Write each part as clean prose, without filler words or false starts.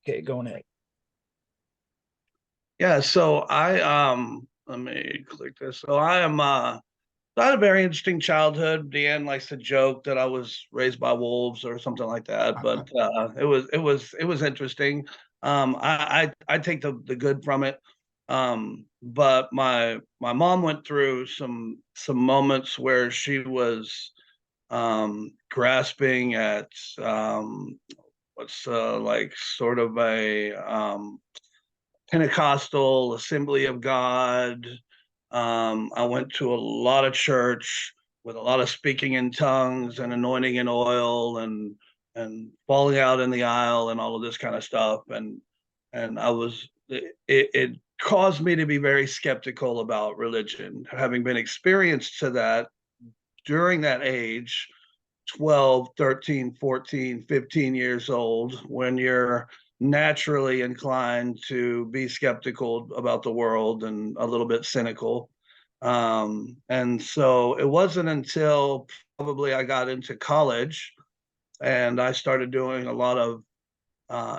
Okay, going ahead. Yeah, so let me click this. So I had a very interesting childhood. Deanne likes to joke that I was raised by wolves or something like that, but it was interesting. I take the good from it. But my mom went through some moments where she was grasping at what's like sort of a Pentecostal Assembly of God. I went to a lot of church with a lot of speaking in tongues and anointing in oil and falling out in the aisle and all of this kind of stuff. And it caused me to be very skeptical about religion, having been experienced to that during that age, 12, 13, 14, 15 years old, when you're naturally inclined to be skeptical about the world and a little bit cynical. And so it wasn't until probably I got into college and I started doing a lot of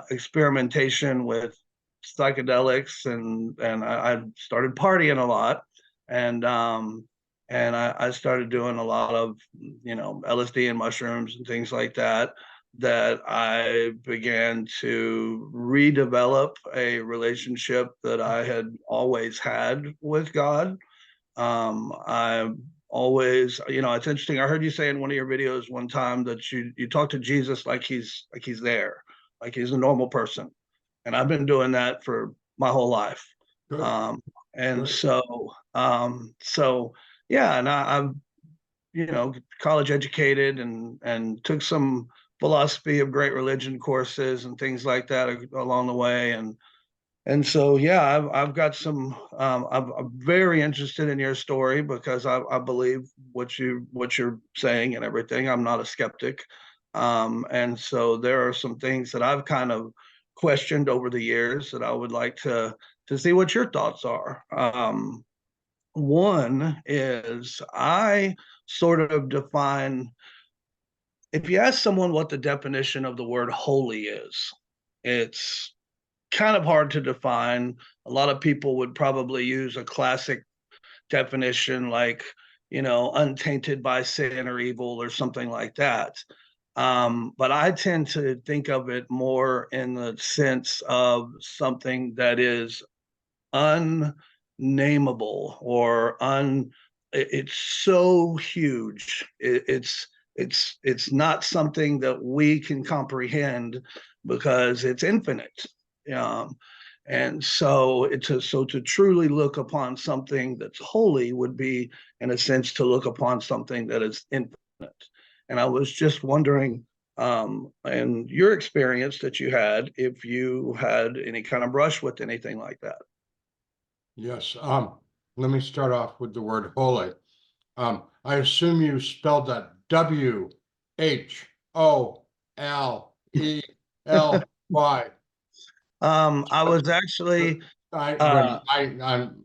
experimentation with psychedelics, and I started partying a lot, and I started doing a lot of LSD and mushrooms and things like that. That I began to redevelop a relationship that I had always had with God. I always, it's interesting. I heard you say in one of your videos one time that you talk to Jesus like he's there, like he's a normal person, and I've been doing that for my whole life. Good. Um, and Good. so yeah, and I'm college educated and took some philosophy of great religion courses and things like that along the way, and so, yeah, I've got some. I'm very interested in your story because I believe what you're saying and everything. I'm not a skeptic, and so there are some things that I've kind of questioned over the years that I would like to see what your thoughts are. One is I sort of define, if you ask someone what the definition of the word holy is, it's kind of hard to define. A lot of people would probably use a classic definition like, untainted by sin or evil or something like that. But I tend to think of it more in the sense of something that is unnameable or it's so huge. It's not something that we can comprehend because it's infinite. Um, and so to truly look upon something that's holy would be, in a sense, to look upon something that is infinite. And I was just wondering, in your experience that you had, if you had any kind of brush with anything like that. Yes. Let me start off with the word holy. I assume you spelled that WHOLELY. I was actually, I uh, when I'm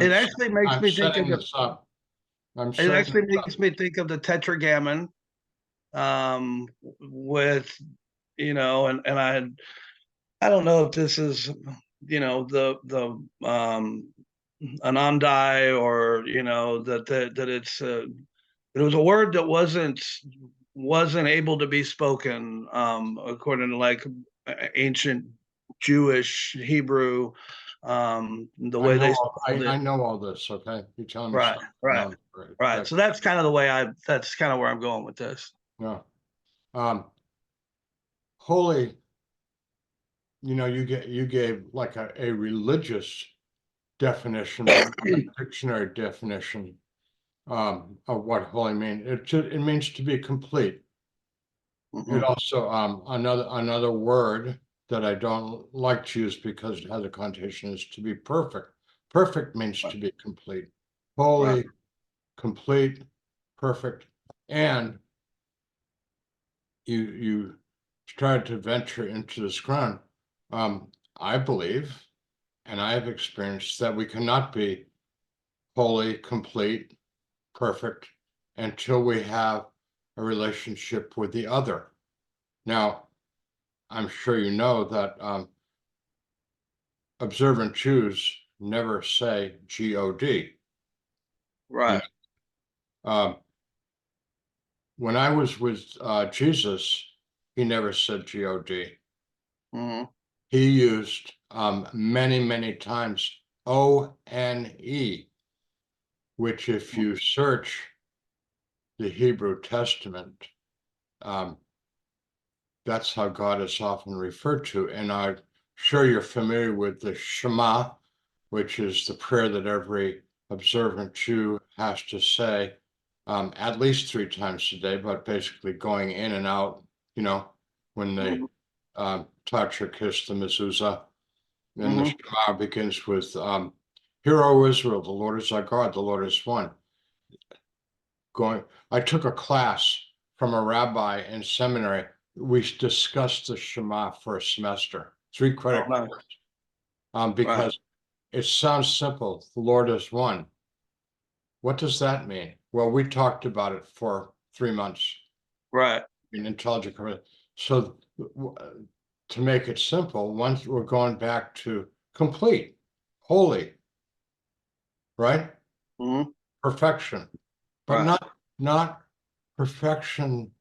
it actually makes I'm me think of setting the, this up. I'm it setting actually this up. makes me think of the Tetragammon, with, and I don't know if this is, the Anandai, or, that it was a word that wasn't able to be spoken, according to like ancient Jewish Hebrew, the way they spelled I it. know all this. Okay, you're telling me Right, something. right, No, right, right. right. So that's kind of the way that's kind of where I'm going with this. No. Um, holy, you gave like a religious definition, but not a dictionary definition of what holy means. It means to be complete. It Mhm. also another word that I don't like to use because it has a connotation is to be perfect. Perfect means to be complete. Right. Holy, complete, perfect, and you started to venture into this ground. I believe, and I have experienced that we cannot be holy, complete, perfect until we have a relationship with the other. Now, I'm sure you know that observant Jews never say God. Right. When I was with Jesus, he never said God. Mm-hmm. He used many, many times O-N-E, which if you search the Hebrew Testament, that's how God is often referred to. And I'm sure you're familiar with the Shema, which is the prayer that every observant Jew has to say at least 3 times a day, but basically going in and out, when they touch or kiss the mezuzah. And the Mm-hmm. Shema begins with, Hear, O Israel, the Lord is our God, the Lord is one. I took a class from a rabbi in seminary. We discussed the Shema for a semester, 3 credit Oh, nice. course, Right. because it sounds simple. The Lord is one. What does that mean? Well, we talked about it for 3 months Right. in intelligent conversation. So to make it simple, once we're going back to complete, holy, right? Mm-hmm. Perfection, but Right. not perfection,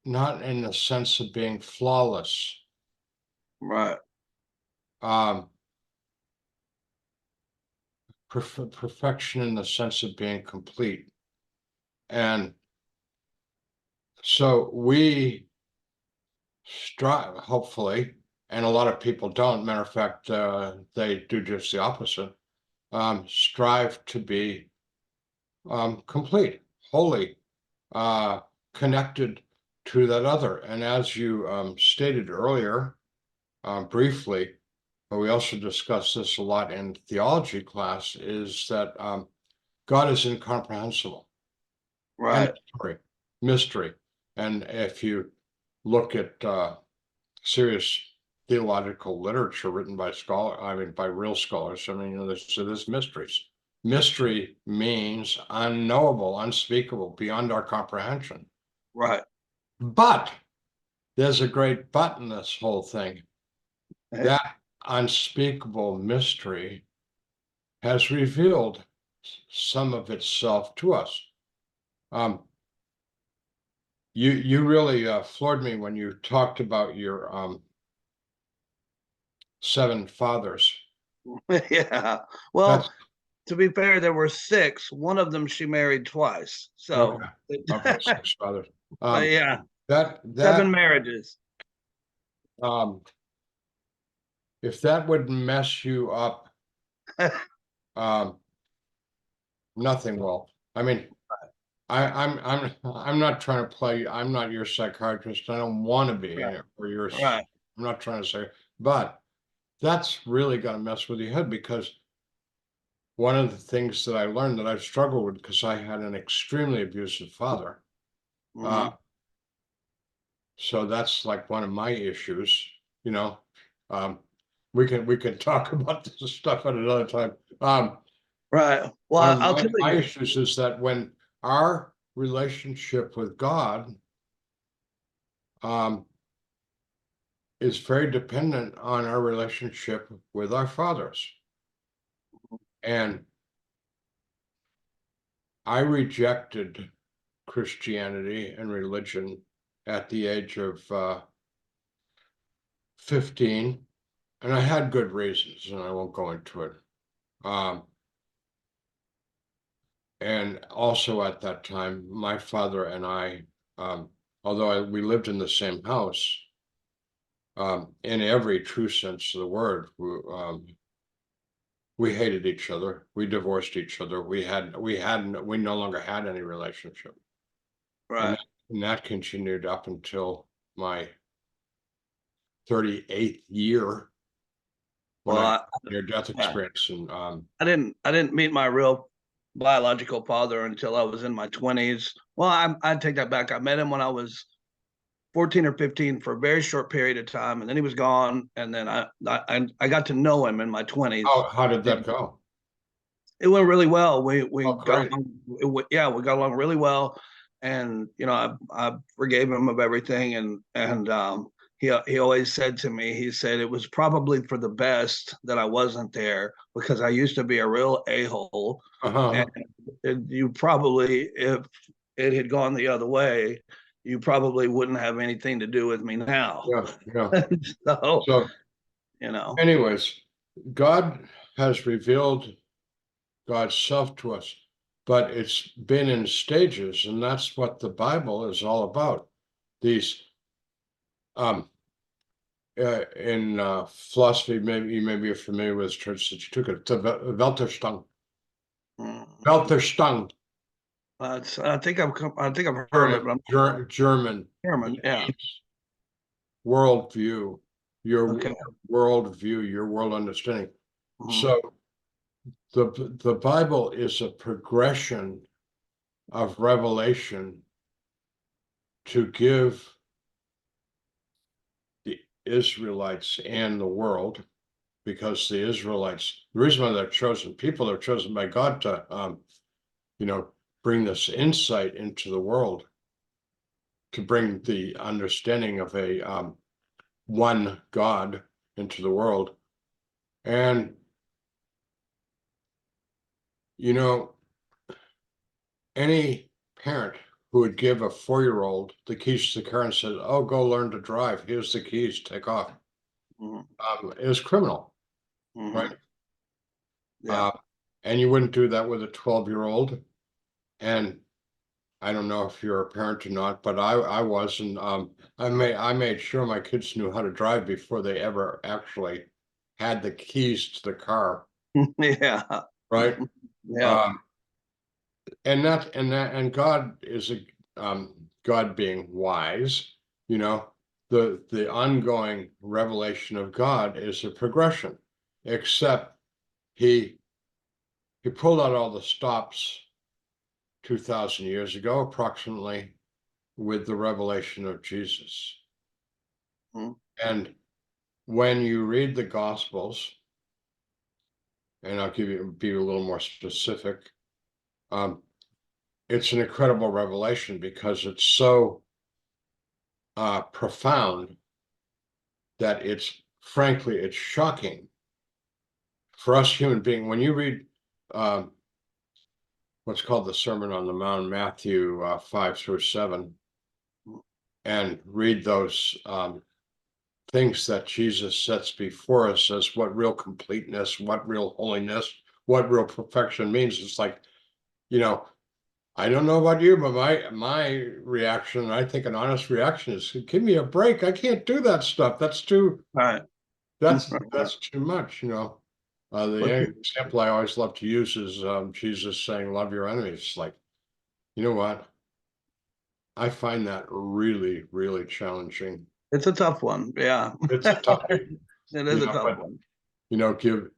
not in the sense of being flawless. Right. Um, perfection in the sense of being complete. And so we strive, hopefully, and a lot of people don't. Matter of fact, they do just the opposite. Strive to be complete, holy, connected to that other. And as you stated earlier, briefly, but we also discussed this a lot in theology class, is that God is incomprehensible and Right. mystery. And if you look at serious theological literature written by by real scholars, there's mysteries. Mystery means unknowable, unspeakable, beyond our comprehension. Right. But there's a great but in this whole thing. That unspeakable mystery has revealed some of itself to us. You really floored me when you talked about your 7 fathers. Yeah. That's Well, to be fair, there were 6. One of them she married twice. So, okay. Okay, 6 fathers. but yeah, That 7 marriages. um, if that would mess you up, um, nothing will. I mean, I'm not trying to play. I'm not your psychiatrist. I don't want to be, Right. or yours. Right. I'm not trying to say, but that's really going to mess with your head, because one of the things that I learned that I've struggled with, because I had an extremely abusive father. Mm-hmm. So that's like one of my issues, you know. Um, we can talk about this stuff at another time. Right. One Well, of I'll tell my you. issues is that when our relationship with God um, is very dependent on our relationship with our fathers. And I rejected Christianity and religion at the age of 15, and I had good reasons, and I won't go into it. And also at that time, my father and I, although we lived in the same house, in every true sense of the word, we hated each other. We divorced each other. We no longer had any relationship, and Right. that continued up until my 38th year when Well, I had I, a near-death yeah, experience. And I didn't meet my real biological father until I was in my 20s. Well, I take that back. I met him when I was 14 or 15 for a very short period of time, and then he was gone. And then I got to know him in my 20s. how did that go? It went really well. We Oh, got great. along, yeah, we got along really well. and I forgave him of everything, and he always said to me, he said it was probably for the best that I wasn't there, because I used to be a real a-hole, and you probably, if it had gone the other way, you probably wouldn't have anything to do with me now. Yeah. So, So, anyways, God has revealed God's self to us, but it's been in stages, and that's what the Bible is all about. These in philosophy, maybe you're familiar with church that you took it, the Weltanschauung. Weltanschauung, I think I've heard it, but I'm German, German. Yeah. Worldview, your Okay. worldview, your world understanding. Mhm. So the Bible is a progression of revelation to give the Israelites and the world, because the Israelites, the reason why they're chosen, people are chosen by God to, bring this insight into the world, to bring the understanding of a one God into the world. And, any parent who would give a 4-year-old the keys to the car and said, "Oh, go learn to drive. Here's the keys. Take off," Mhm. is criminal, right? Mhm. Yeah. And you wouldn't do that with a 12-year-old. And I don't know if you're a parent or not, but I was, and I made sure my kids knew how to drive before they ever actually had the keys to the car, Yeah. right? Yeah. Um, and God is a God being wise, the ongoing revelation of God is a progression, except he pulled out all the stops 2,000 years ago, approximately, with the revelation of Jesus. Mhm. And when you read the Gospels, and I'll be a little more specific, um, it's an incredible revelation because it's so profound that frankly, it's shocking for us human beings. When you read um, what's called the Sermon on the Mount, Matthew 5-7, and read those things that Jesus sets before us as what real completeness, what real holiness, what real perfection means. It's like, I don't know about you, but my reaction, I think an honest reaction, is, give me a break. I can't do that stuff. That's too Right. that's too much. But The example I always love to use is Jesus saying, "Love your enemies." Like, you know what? I find that really, really challenging. it's a tough one. Yeah. It's a toughie, It is a tough but one. give,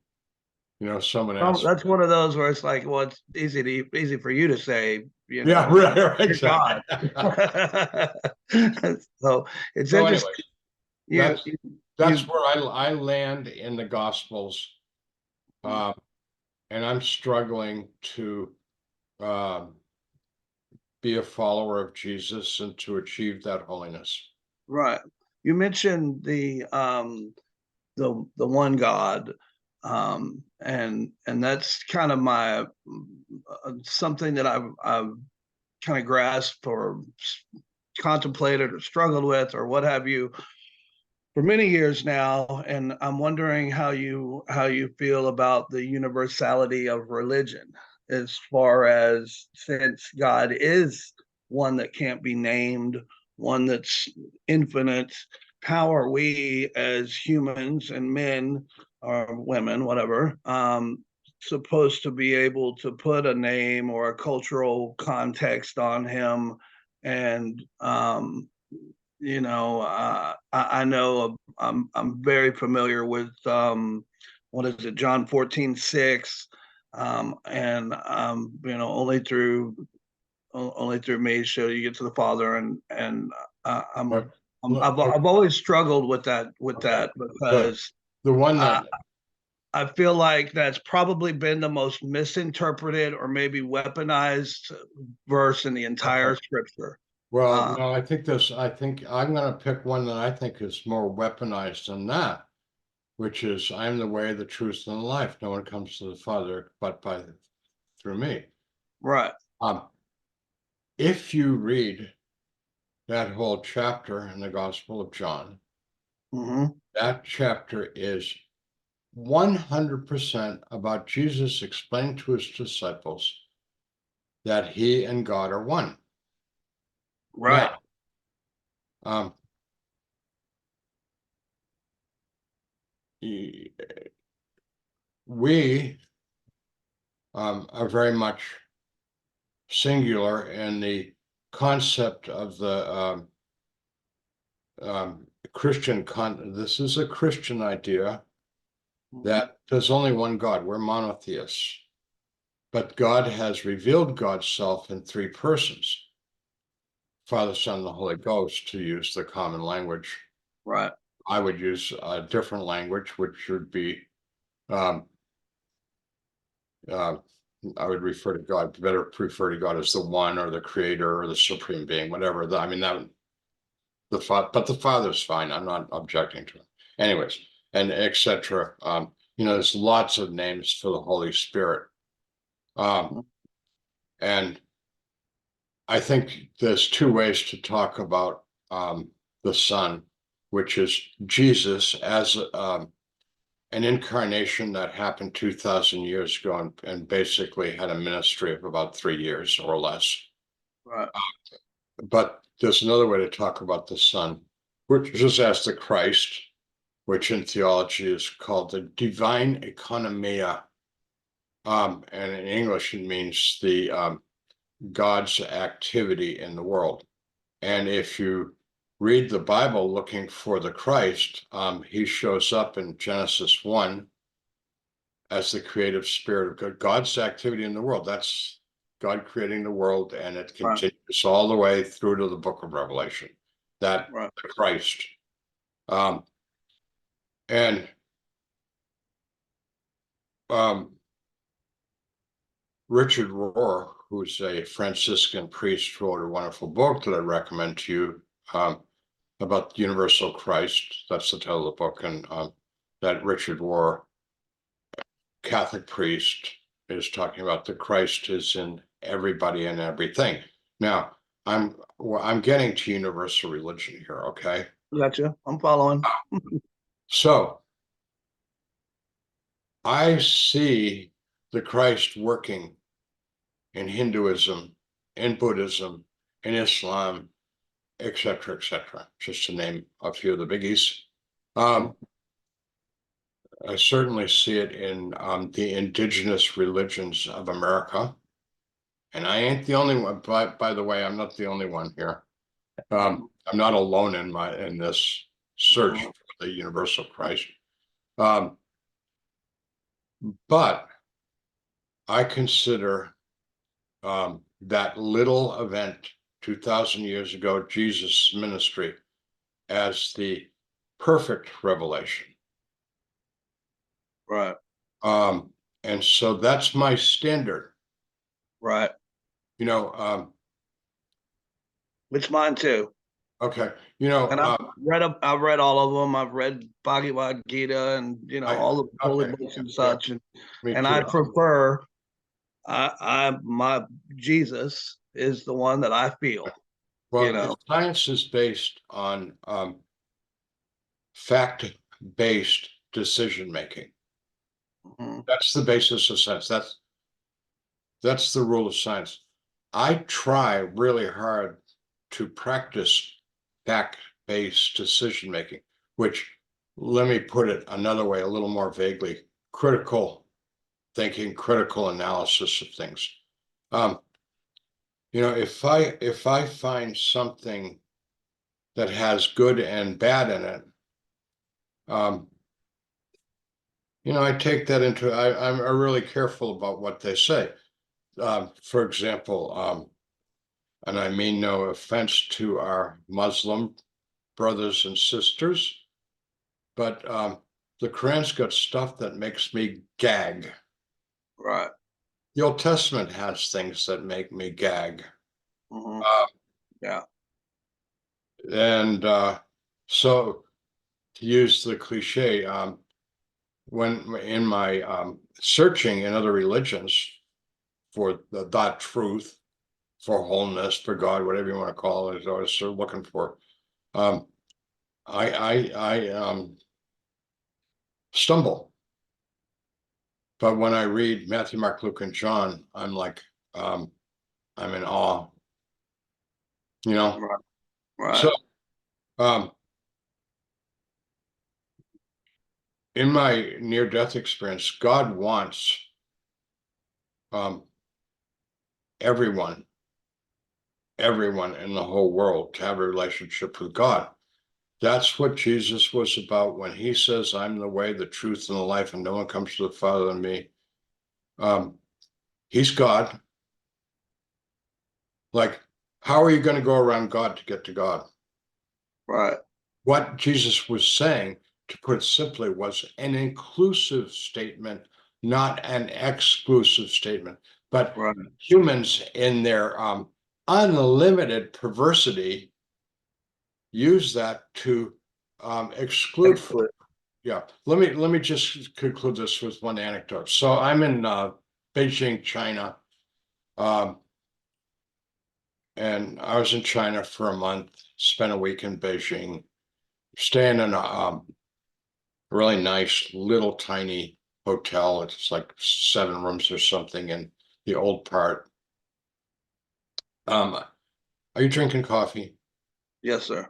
someone Well, asks. that's one of those where it's like, well, it's easy for you to say, Yeah, right, you're God. exactly. So it's So, interesting. anyways, You, that's you, that's you where I land in the Gospels, uh, and I'm struggling to um, be a follower of Jesus and to achieve that holiness. right. You mentioned the one God, and that's kind of my something that I've kind of grasped or contemplated or struggled with or what have you for many years now, and I'm wondering how you feel about the universality of religion, as far as, since God is one that can't be named, one that's infinite, how are we as humans and men or women, whatever, supposed to be able to put a name or a cultural context on him? And I know I'm very familiar with what is it, John 14:6, and only through me shall you get to the Father, and uh, I'm, But I'm look, I've always struggled with that okay, the because the one uh, that I feel like that's probably been the most misinterpreted or maybe weaponized verse in the entire Okay. scripture. Well, Um, no, I think I'm going to pick one that I think is more weaponized than that, which is I am the way, the truth, and the life. No one comes to the Father but through me. right. Um, if you read that whole chapter in the Gospel of John, Hmm. that chapter is 100% about Jesus explaining to his disciples that he and God are one. Right. Now, um, we are very much singular in the concept of the Christian this is a Christian idea Mhm. that there's only one God. We're monotheists, but God has revealed God's self in three persons: Father, Son, and the Holy Ghost, to use the common language. Right. I would use a different language, which would be um, uh, I would refer to God, better prefer to God as the one or the creator or the supreme being, whatever. I mean, that but the Father's fine. I'm not objecting to it. Anyways, and etc. There's lots of names for the Holy Spirit. Um, Mhm. and I think there's two ways to talk about the Son, which is Jesus as an incarnation that happened 2,000 years ago and basically had a ministry of about 3 years or less. Right. But there's another way to talk about the Son, which is as the Christ, which in theology is called the divine economia. And in English, it means the God's activity in the world. And if you read the Bible looking for the Christ, he shows up in Genesis 1 as the creative spirit of God, God's activity in the world. That's God creating the world, and it Right. continues all the way through to the book of Revelation. That Right. Christ. Um, and um, Richard Rohr, who's a Franciscan priest, wrote a wonderful book that I recommend to you about the universal Christ. That's the title of the book. And that Richard Rohr, Catholic priest, is talking about the Christ is in everybody and everything. Now, I'm getting to universal religion here, okay? Gotcha. I'm following. So I see the Christ working in Hinduism, in Buddhism, in Islam, etc., etc., just to name a few of the biggies. Mhm. I certainly see it in the indigenous religions of America. And I ain't the only one. By the way, I'm not the only one here. I'm not alone in this search Mhm. for the universal Christ. Um, but I consider that little event 2,000 years ago, Jesus' ministry, as the perfect revelation. Right. Um, and so that's my standard. Right. You know, It's mine too. okay, you know, And I've read all of them. I've read Bhagavad Gita and I all the holy okay, books and yeah, such. me And I too. prefer my Jesus is the one that I feel, you Well, know. science is based on fact-based decision making. Mhm. That's the basis of science. That's the rule of science. I try really hard to practice fact-based decision making, which, let me put it another way, a little more vaguely, critical thinking, critical analysis of things. Um, if I find something that has good and bad in it, um, I take that into. I'm really careful about what they say. For example, and I mean no offense to our Muslim brothers and sisters, but the Quran's got stuff that makes me gag. Right. The Old Testament has things that make me gag. Hmm. Uh, Yeah. and so to use the cliche, when in my searching in other religions for that truth, for wholeness, for God, whatever you want to call it, I was sort of looking for. Um, I stumble, but when I read Matthew, Mark, Luke, and John, I'm like, I'm in awe, you know. Right. So, Right. um, in my near-death experience, God wants um, everyone, everyone in the whole world to have a relationship with God. That's what Jesus was about when he says, I'm the way, the truth, and the life, and no one comes to the Father than me. Um, he's God. Like, how are you going to go around God to get to God? Right. What Jesus was saying, to put it simply, was an inclusive statement, not an exclusive statement. But Right. humans, in their unlimited perversity, use that to exclude. Yeah, let me just conclude this with one anecdote. So I'm in Beijing, China, um, and I was in China for a month. Spent a week in Beijing, staying in a really nice little tiny hotel. It's like 7 rooms or something in the old part. Are you drinking coffee? Yes, sir.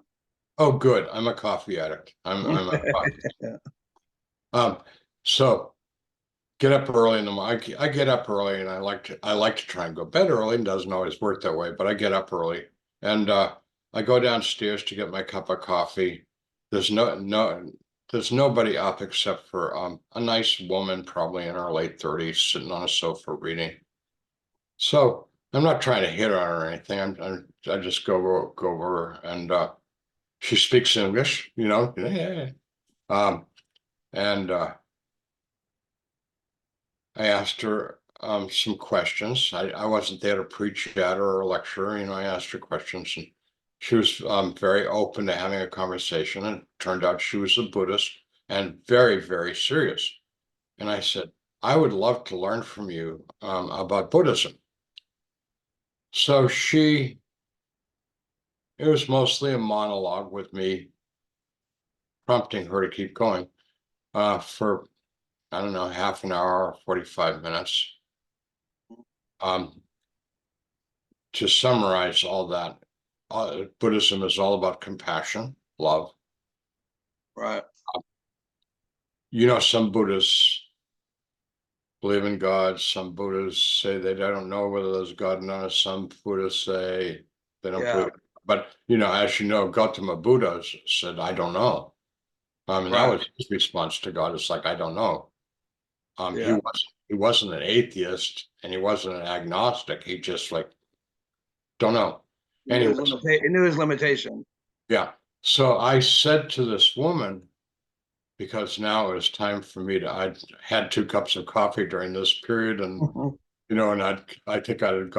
Oh, good. I'm a coffee addict. I'm a Yeah. um. So get up early in the morning. I get up early, and I like to try and go bed early. It doesn't always work that way, but I get up early, and I go downstairs to get my cup of coffee. There's nobody up except for a nice woman, probably in her late 30s, sitting on a sofa reading. So I'm not trying to hit on her or anything. I just go over, and she speaks English, yeah. Um, and I asked her some questions. I wasn't there to preach at her or lecture. I asked her questions, and she was very open to having a conversation. And it turned out she was a Buddhist and very, very serious. And I said, I would love to learn from you about Buddhism. So it was mostly a monologue with me prompting her to keep going for, I don't know, half an hour, 45 minutes. Um, to summarize all that, Buddhism is all about compassion, love. Right. Some Buddhists believe in God. Some Buddhists say they don't know whether there's God or not. Some Buddhists say they don't Yeah. believe. But as you know, Gautama Buddha said, "I don't know." And that Right. was his response to God. It's like, I don't know. He Yeah. wasn't an atheist, and he wasn't an agnostic. He just like don't know. Anyway, He knew his limitation. yeah. So I said to this woman, because now it was time for me I had 2 cups of coffee during this period, and Mhm. and I think I'd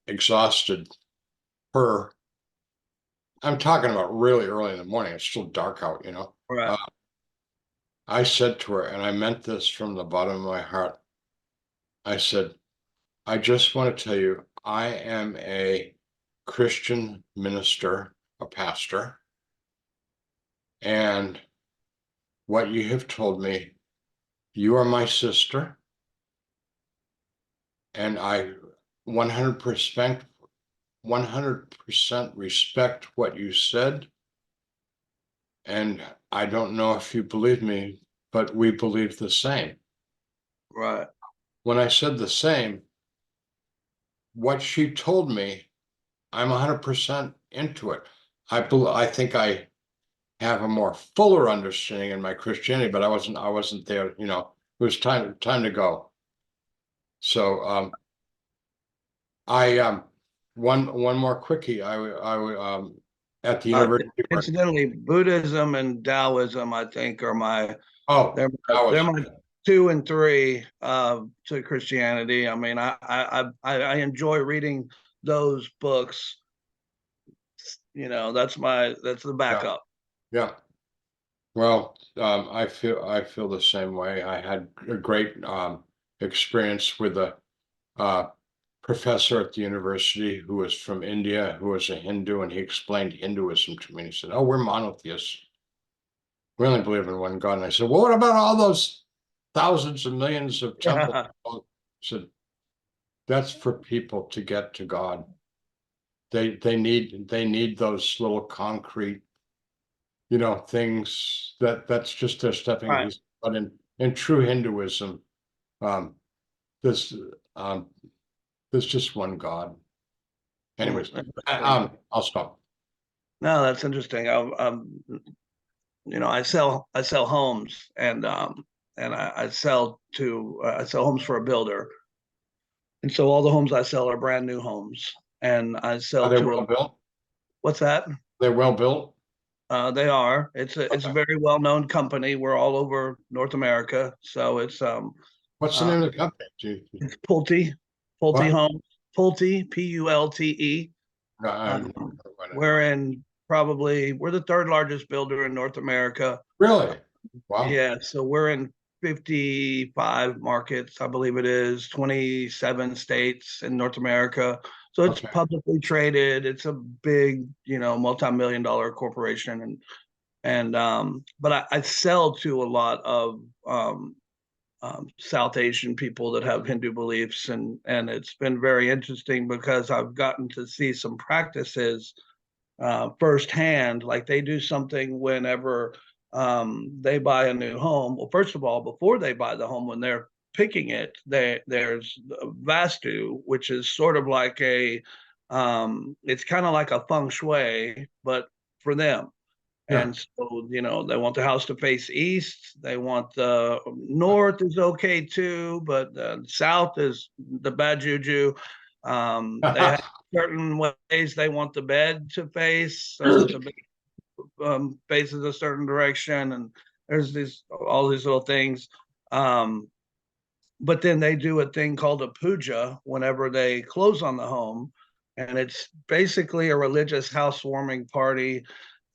exhausted her. I'm talking about really early in the morning. It's still dark out. Right. Uh, I said to her, and I meant this from the bottom of my heart. I said, I just want to tell you, I am a Christian minister, a pastor, and what you have told me, you are my sister, and I 100% 100% respect what you said. And I don't know if you believe me, but we believe the same. Right. When I said the same, what she told me, I'm 100% into it. I think I have a more fuller understanding in my Christianity, but I wasn't there. It was time to go. So I one more quickie. at the Uh, university. incidentally, Buddhism and Taoism, I think, are Oh, they're Taoism. my two and three to Christianity. I mean, I enjoy reading those books. You know, that's the Yeah, backup. yeah. Well, I feel the same way. I had a great experience with a uh, professor at the university who was from India, who was a Hindu, and he explained Hinduism to me. And he said, "Oh, we're monotheists. We only believe in one God." And I said, "Well, what about all those thousands and millions of temples?" He said, "That's for people to get to God. They need those little concrete, things that's just their stepping." Right. But in true Hinduism, um, there's um, there's just one God. Anyways, Interesting. I'll stop. No, that's interesting. I sell homes, and I sell homes for a builder, and so all the homes I sell are brand new homes, and I Are sell they to a well built? what's that? They're well built. They are. It's a Okay. very well known company. We're all over North America, so What's the uh, name of the company? it's Pulte What? Homes, Pulte Pulte. No, I'm Um, what we're in we're the third largest builder in North America. really? Wow. Yeah, so we're in 55 markets, I believe it is, 27 states in North America. So it's Okay. publicly traded. It's a big, multi-million dollar corporation, and but I sell to a lot of South Asian people that have Hindu beliefs, and it's been very interesting because I've gotten to see some practices firsthand. Like they do something whenever they buy a new home. Well, first of all, before they buy the home, when they're picking it, there's Vastu, which is sort of like it's kind of like a feng shui, but for them. Yeah. And so, they want the house to face east. They want the north is okay too, but the south is the bad juju. They have certain ways they want the bed to face, so that the bed faces a certain direction, and there's all these little things. Um, but then they do a thing called a puja whenever they close on the home, and it's basically a religious housewarming party.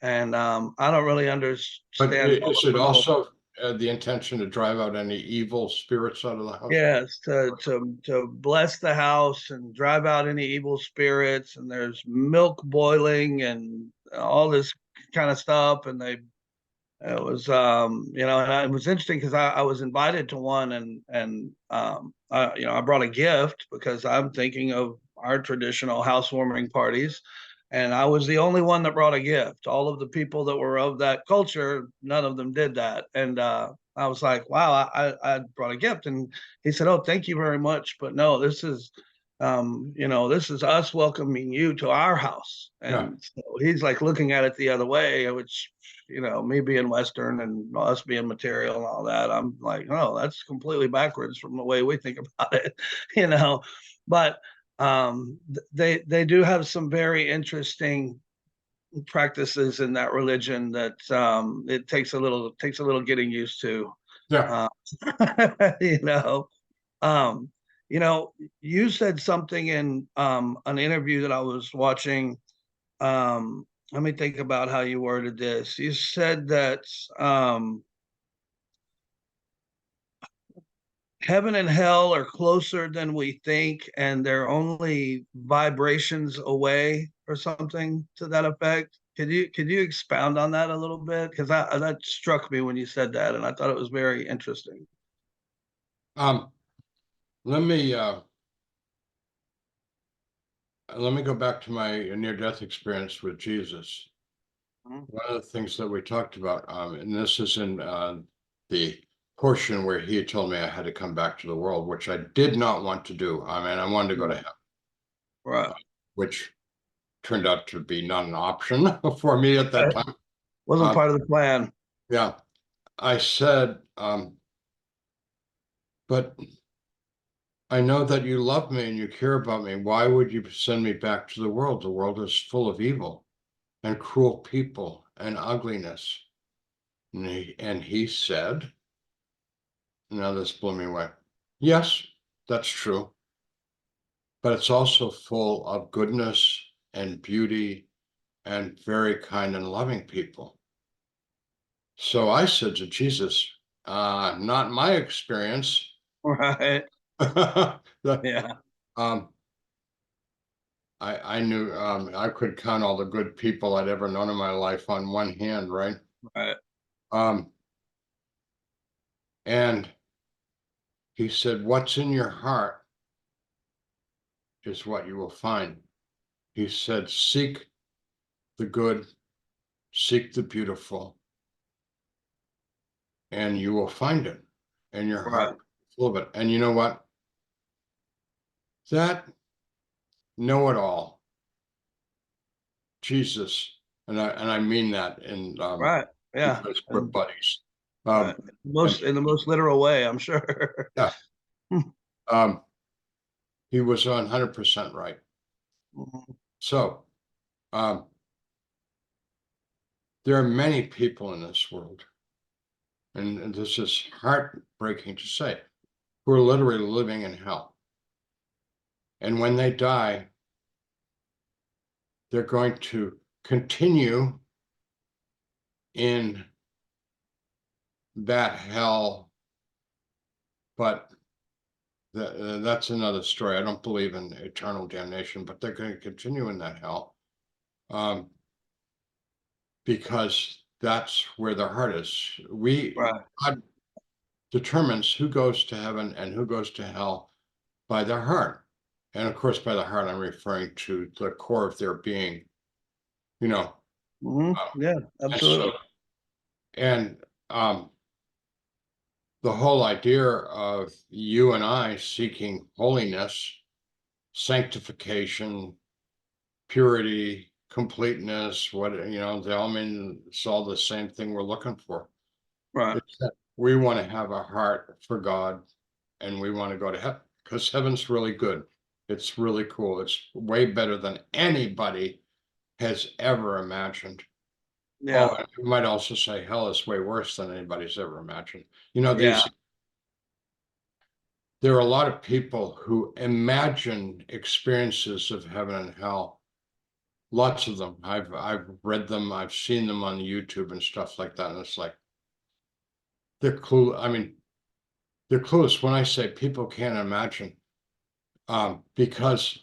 And I don't really But understand is it also the intention to drive out any evil spirits out of the house? yes, to bless the house and drive out any evil spirits, and there's milk boiling and all this kind of stuff. And it was and it was interesting because I was invited to one, and I brought a gift because I'm thinking of our traditional housewarming parties, and I was the only one that brought a gift. All of the people that were of that culture, none of them did that, and I was like, wow, I brought a gift, and he said, oh, thank you very much, but no, this is us welcoming you to our house. Yeah. And so he's like looking at it the other way, which, me being Western and us being material and all that, I'm like, oh, that's completely backwards from the way we think about it, you know. But they do have some very interesting practices in that religion that it takes a little getting used to. Yeah. Uh, you know, um, you said something in an interview that I was watching. Let me think about how you worded this. You said that heaven and hell are closer than we think, and they're only vibrations away, or something to that effect. Could you expound on that a little bit? Because that struck me when you said that, and I thought it was very interesting. Um, let me go back to my near-death experience with Jesus. Mhm. One of the things that we talked about, and this is in the portion where he had told me I had to come back to the world, which I did not want to do. I mean, I wanted to go to heaven, Right. which turned out to be not an option for me at that time. Wasn't Um, part of the plan. yeah, I said, but I know that you love me and you care about me. Why would you send me back to the world? The world is full of evil. and cruel people and ugliness. And he said, now this blew me away. Yes, that's true. But it's also full of goodness and beauty and very kind and loving people. So I said to Jesus, not my experience. Right. The- Yeah. um, I knew I could count all the good people I'd ever known in my life on one hand, right? Right. Um, and he said, what's in your heart is what you will find. He said, seek the good, seek the beautiful, and you will find it. And your Right. heart full of it. And you know what? That know-it-all, Jesus, and I mean that in Right. Yeah. because we're And buddies. right. And Most in the most literal way, I'm sure. yeah, um, he was 100% right. Mhm. So um, there are many people in this world, and this is heartbreaking to say, who are literally living in hell. And when they die, they're going to continue in that hell, but that's another story. I don't believe in eternal damnation, but they're going to continue in that hell because that's where their heart is. Right. God determines who goes to heaven and who goes to hell by their heart. And of course, by the heart, I'm referring to the core of their being, you know. Yeah, And so, absolutely. and the whole idea of you and I seeking holiness, sanctification, purity, completeness, what, they all mean it's all the same thing we're looking for. Right. It's that we want to have a heart for God and we want to go to heaven because heaven's really good. It's really cool. It's way better than anybody has ever imagined. Oh, Yeah. and you might also say hell is way worse than anybody's ever imagined. Yeah. There are a lot of people who imagine experiences of heaven and hell. Lots of them. I've read them, I've seen them on YouTube and stuff like that. And it's like I mean, they're clueless when I say people can't imagine. Because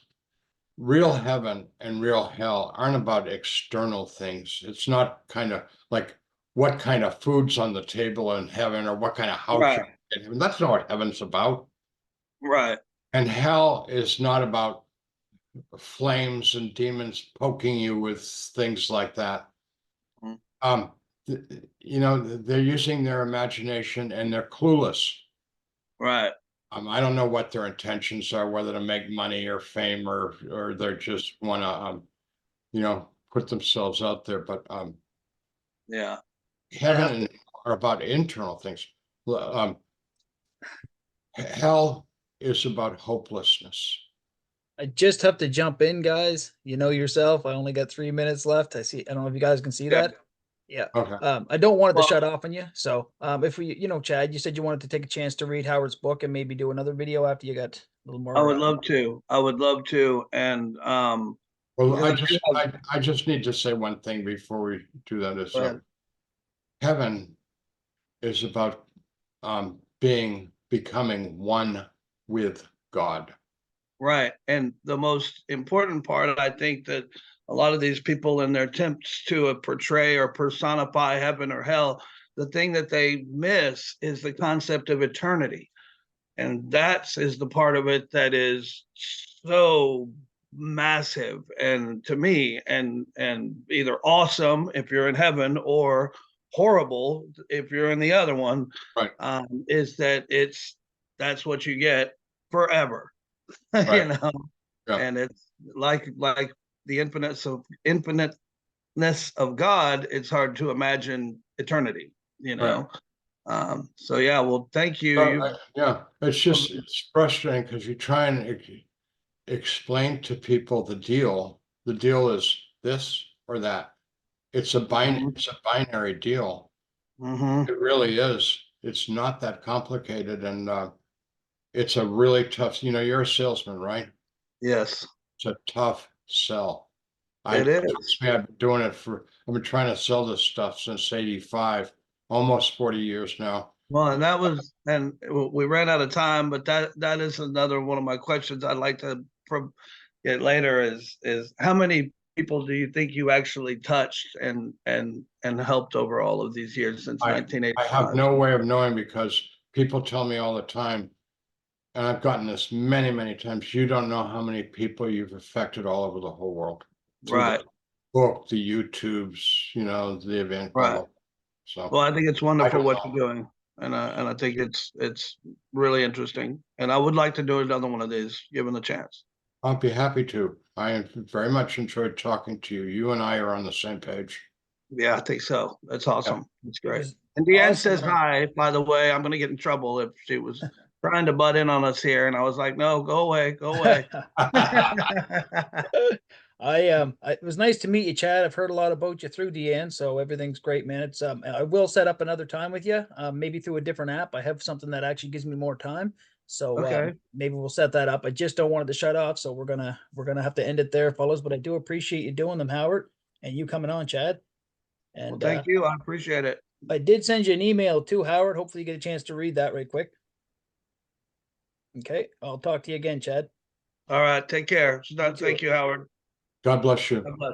real heaven and real hell aren't about external things. It's not kind of like what kind of food's on the table in heaven or what kind of house you Right. in heaven. That's not what heaven's about. Right. And hell is not about flames and demons poking you with things like that. Mhm. Um, they're using their imagination and they're clueless. Right. I don't know what their intentions are, whether to make money or fame or they just want to put themselves out there. But Yeah. I heaven have and to. hell are about internal things. Hell is about hopelessness. I just have to jump in, guys. You know yourself. I only got 3 minutes left. I don't know if you guys can see Yeah. that. Yeah. Okay. I don't want it to Well, shut off on you. So, if we, Chad, you said you wanted to take a chance to read Howard's book and maybe do another video after you got a little I more. would love to. I would love to. And Well, because I do have. I just need to say one thing before we do that is Go ahead. heaven is about becoming one with God. Right. And the most important part, I think, that a lot of these people in their attempts to portray or personify heaven or hell, the thing that they miss is the concept of eternity. And that is the part of it that is so massive and to me and either awesome if you're in heaven or horrible if you're in the other one. Right. Is that that's what you get forever. Right. Yeah. And it's like the infiniteness of God. It's hard to imagine eternity. Right. So yeah, well, thank you. Yeah, it's frustrating because you try and explain to people the deal. The deal is this or that. It's a binary deal. Mm-hmm. It really is. It's not that complicated, and it's a really tough. You're a salesman, right? Yes, It's a tough sell. it is. Trust me, I've been doing it I've been trying to sell this stuff since '85, almost 40 years now. Well, and we ran out of time, but that is another one of my questions I'd like to get later is how many people do you think you actually touched and helped over all of these years since I 1985? have no way of knowing because people tell me all the time, and I've gotten this many, many times. You don't know how many people you've affected all over the whole world through Right, the book, the YouTubes, the event, blah, right. blah. So Well, I think it's I wonderful don't what know. you're doing, and I think it's really interesting, and I would like to do another one of these, given the chance. I'll be happy to. I very much enjoyed talking to you. You and I are on the same page. Yeah, I think so. That's Yeah. awesome. That's It great. was And Deanne awesome. says hi, by the way. I'm gonna get in trouble if she was trying to butt in on us here, and I was like, no, go away, go away. It was nice to meet you, Chad. I've heard a lot about you through Deanne, so everything's great, man. It's I will set up another time with you, maybe through a different app. I have something that actually gives me more time, so Okay. maybe we'll set that up. I just don't want it to shut off, so we're gonna have to end it there, fellas. But I do appreciate you doing them, Howard, and you coming on, Chad. Well, And thank you. I appreciate it. I did send you an email too, Howard. Hopefully, you get a chance to read that right quick. Okay, I'll talk to you again, Chad. All right. Take care. You too. Thank you, Howard. God bless you. God bless.